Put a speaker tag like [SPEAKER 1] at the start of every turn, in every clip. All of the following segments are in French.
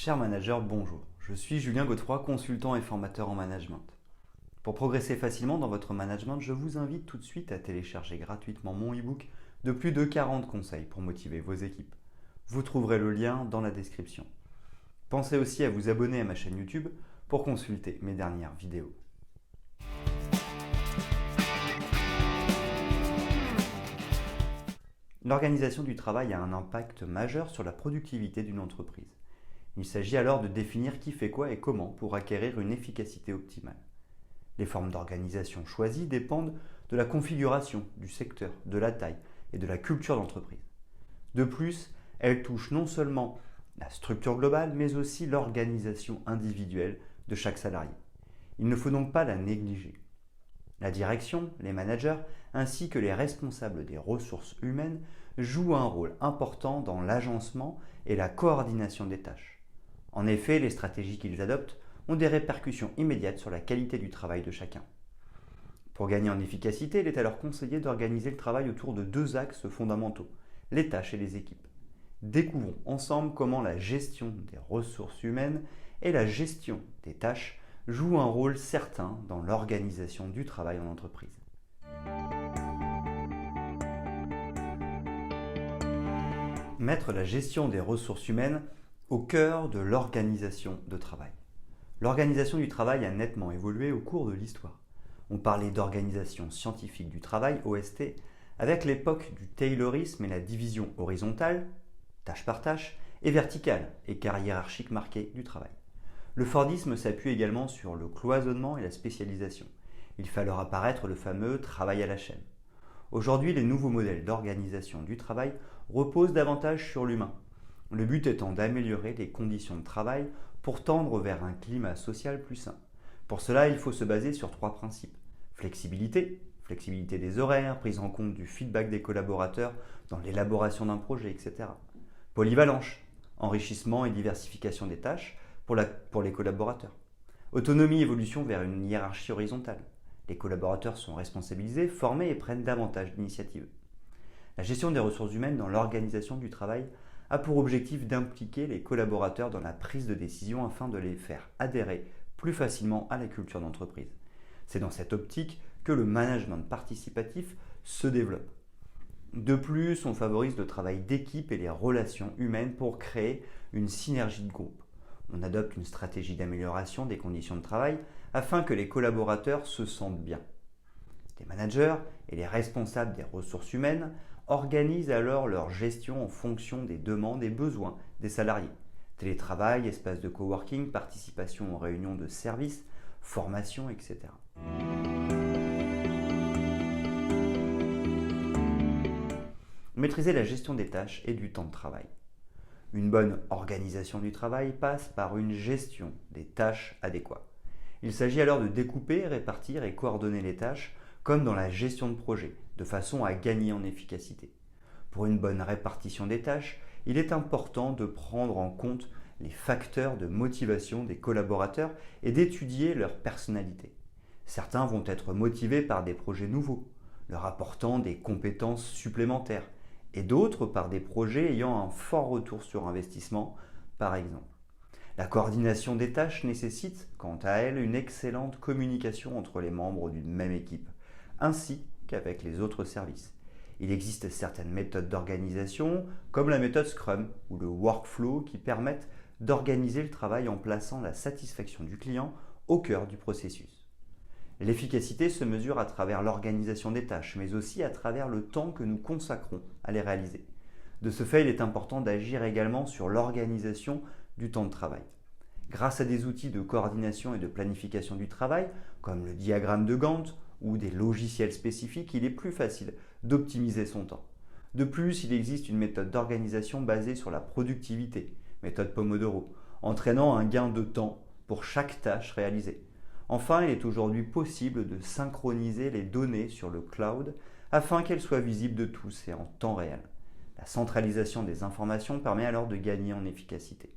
[SPEAKER 1] Cher manager, bonjour. Je suis Julien Godefroy, consultant et formateur en management. Pour progresser facilement dans votre management, je vous invite tout de suite à télécharger gratuitement mon e-book de plus de 40 conseils pour motiver vos équipes. Vous trouverez le lien dans la description. Pensez aussi à vous abonner à ma chaîne YouTube pour consulter mes dernières vidéos. L'organisation du travail a un impact majeur sur la productivité d'une entreprise. Il s'agit alors de définir qui fait quoi et comment pour acquérir une efficacité optimale. Les formes d'organisation choisies dépendent de la configuration, du secteur, de la taille et de la culture d'entreprise. De plus, elles touchent non seulement la structure globale, mais aussi l'organisation individuelle de chaque salarié. Il ne faut donc pas la négliger. La direction, les managers, ainsi que les responsables des ressources humaines jouent un rôle important dans l'agencement et la coordination des tâches. En effet, les stratégies qu'ils adoptent ont des répercussions immédiates sur la qualité du travail de chacun. Pour gagner en efficacité, il est alors conseillé d'organiser le travail autour de deux axes fondamentaux, les tâches et les équipes. Découvrons ensemble comment la gestion des ressources humaines et la gestion des tâches jouent un rôle certain dans l'organisation du travail en entreprise. Mettre la gestion des ressources humaines au cœur de l'organisation de travail. L'organisation du travail a nettement évolué au cours de l'histoire. On parlait d'organisation scientifique du travail, OST, avec l'époque du taylorisme et la division horizontale, tâche par tâche, et verticale, écart hiérarchique marqué du travail. Le Fordisme s'appuie également sur le cloisonnement et la spécialisation. Il fait alors apparaître le fameux travail à la chaîne. Aujourd'hui, les nouveaux modèles d'organisation du travail reposent davantage sur l'humain. Le but étant d'améliorer les conditions de travail pour tendre vers un climat social plus sain. Pour cela, il faut se baser sur trois principes. Flexibilité des horaires, prise en compte du feedback des collaborateurs dans l'élaboration d'un projet, etc. Polyvalence, enrichissement et diversification des tâches pour les collaborateurs. Autonomie, évolution vers une hiérarchie horizontale. Les collaborateurs sont responsabilisés, formés et prennent davantage d'initiatives. La gestion des ressources humaines dans l'organisation du travail a pour objectif d'impliquer les collaborateurs dans la prise de décision afin de les faire adhérer plus facilement à la culture d'entreprise. C'est dans cette optique que le management participatif se développe. De plus, on favorise le travail d'équipe et les relations humaines pour créer une synergie de groupe. On adopte une stratégie d'amélioration des conditions de travail afin que les collaborateurs se sentent bien. Les managers et les responsables des ressources humaines organisent alors leur gestion en fonction des demandes et besoins des salariés. Télétravail, espace de coworking, participation aux réunions de services, formation, etc. Maîtriser la gestion des tâches et du temps de travail. Une bonne organisation du travail passe par une gestion des tâches adéquates. Il s'agit alors de découper, répartir et coordonner les tâches comme dans la gestion de projet, de façon à gagner en efficacité. Pour une bonne répartition des tâches, il est important de prendre en compte les facteurs de motivation des collaborateurs et d'étudier leur personnalité. Certains vont être motivés par des projets nouveaux, leur apportant des compétences supplémentaires, et d'autres par des projets ayant un fort retour sur investissement, par exemple. La coordination des tâches nécessite, quant à elle, une excellente communication entre les membres d'une même équipe, ainsi qu'avec les autres services. Il existe certaines méthodes d'organisation, comme la méthode Scrum ou le workflow, qui permettent d'organiser le travail en plaçant la satisfaction du client au cœur du processus. L'efficacité se mesure à travers l'organisation des tâches, mais aussi à travers le temps que nous consacrons à les réaliser. De ce fait, il est important d'agir également sur l'organisation du temps de travail. Grâce à des outils de coordination et de planification du travail, comme le diagramme de Gantt ou des logiciels spécifiques, il est plus facile d'optimiser son temps. De plus, il existe une méthode d'organisation basée sur la productivité, méthode Pomodoro, entraînant un gain de temps pour chaque tâche réalisée. Enfin, il est aujourd'hui possible de synchroniser les données sur le cloud afin qu'elles soient visibles de tous et en temps réel. La centralisation des informations permet alors de gagner en efficacité.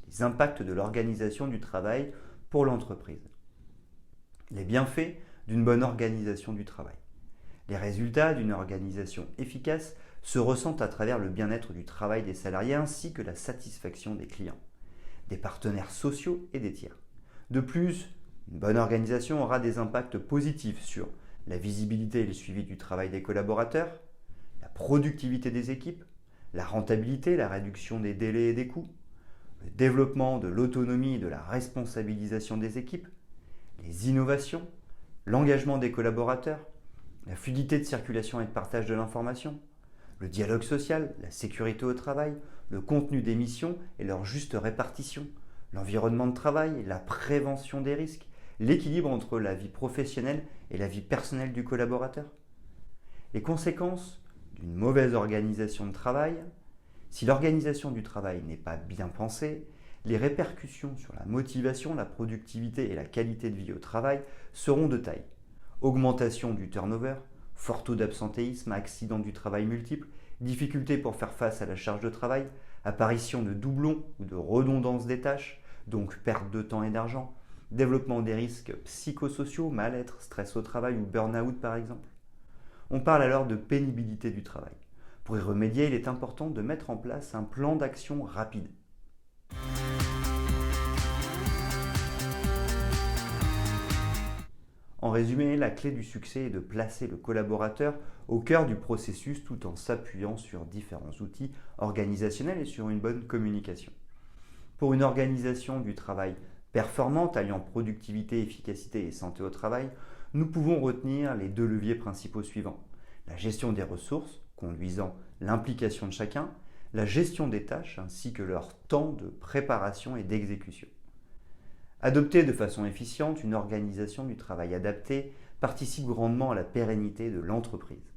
[SPEAKER 1] Les impacts de l'organisation du travail pour l'entreprise. Les bienfaits d'une bonne organisation du travail. Les résultats d'une organisation efficace se ressentent à travers le bien-être du travail des salariés ainsi que la satisfaction des clients, des partenaires sociaux et des tiers. De plus, une bonne organisation aura des impacts positifs sur la visibilité et le suivi du travail des collaborateurs, la productivité des équipes, la rentabilité, la réduction des délais et des coûts, le développement de l'autonomie et de la responsabilisation des équipes, les innovations, l'engagement des collaborateurs, la fluidité de circulation et de partage de l'information, le dialogue social, la sécurité au travail, le contenu des missions et leur juste répartition, l'environnement de travail, la prévention des risques, l'équilibre entre la vie professionnelle et la vie personnelle du collaborateur. Les conséquences d'une mauvaise organisation de travail: si l'organisation du travail n'est pas bien pensée, les répercussions sur la motivation, la productivité et la qualité de vie au travail seront de taille. Augmentation du turnover, fort taux d'absentéisme, accidents du travail multiples, difficultés pour faire face à la charge de travail, apparition de doublons ou de redondance des tâches, donc perte de temps et d'argent, développement des risques psychosociaux, mal-être, stress au travail ou burn-out par exemple. On parle alors de pénibilité du travail. Pour y remédier, il est important de mettre en place un plan d'action rapide. En résumé, la clé du succès est de placer le collaborateur au cœur du processus tout en s'appuyant sur différents outils organisationnels et sur une bonne communication. Pour une organisation du travail performante, alliant productivité, efficacité et santé au travail, nous pouvons retenir les 2 leviers principaux suivants: la gestion des ressources, conduisant l'implication de chacun, la gestion des tâches ainsi que leur temps de préparation et d'exécution. Adopter de façon efficiente une organisation du travail adaptée participe grandement à la pérennité de l'entreprise.